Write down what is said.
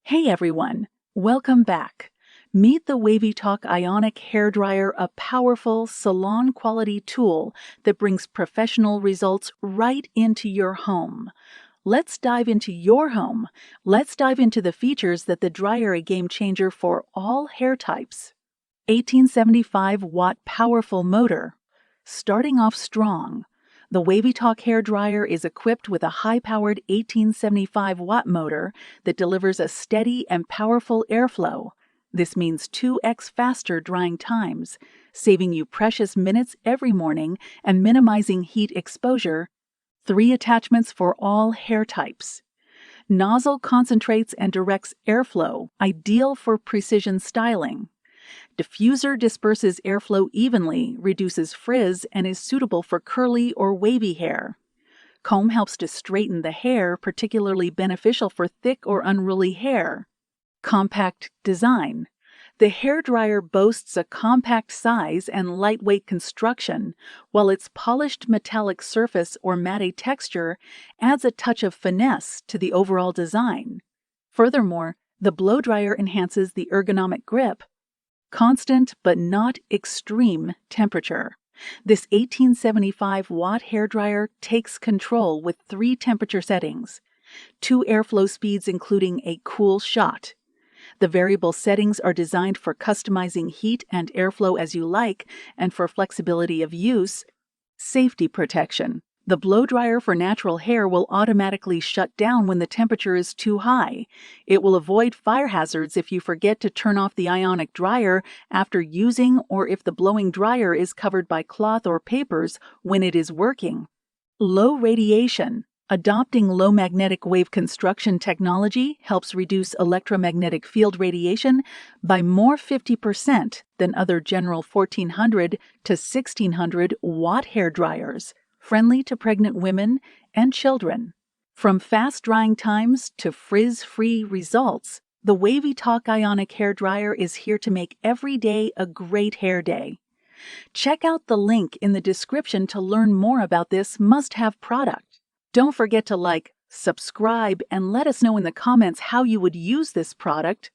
Hey everyone, welcome back. Meet the Wavytalk Ionic Hair Dryer, a powerful salon-quality tool that brings professional results right into your home. Let's dive into your home. Let's dive into the features that the dryer is a game changer for all hair types. 1875-watt powerful motor. Starting off strong, the Wavytalk Hair Dryer is equipped with a high-powered 1875-watt motor that delivers a steady and powerful airflow. This means 2x faster drying times, saving you precious minutes every morning and minimizing heat exposure. 3 attachments for all hair types. Nozzle concentrates and directs airflow, ideal for precision styling. Diffuser disperses airflow evenly, reduces frizz, and is suitable for curly or wavy hair. Comb helps to straighten the hair, particularly beneficial for thick or unruly hair. Compact design. The hair dryer boasts a compact size and lightweight construction, while its polished metallic surface or matte texture adds a touch of finesse to the overall design. Furthermore, the blowdryer enhances the ergonomic grip. Constant but not extreme temperature. This 1875-watt hair dryer takes control with 3 temperature settings, 2 airflow speeds including a cool shot. The variable settings are designed for customizing heat and airflow as you like and for flexibility of use. Safety protection. The blow dryer for natural hair will automatically shut down when the temperature is too high. It will avoid fire hazards if you forget to turn off the ionic dryer after using or if the blowing dryer is covered by cloth or papers when it is working. Low radiation. Adopting low magnetic wave construction technology helps reduce electromagnetic field radiation by more 50% than other general 1400 to 1600 watt hair dryers, friendly to pregnant women and children. From fast drying times to frizz-free results, the Wavytalk Ionic Hair Dryer is here to make every day a great hair day. Check out the link in the description to learn more about this must-have product. Don't forget to like, subscribe, and let us know in the comments how you would use this product.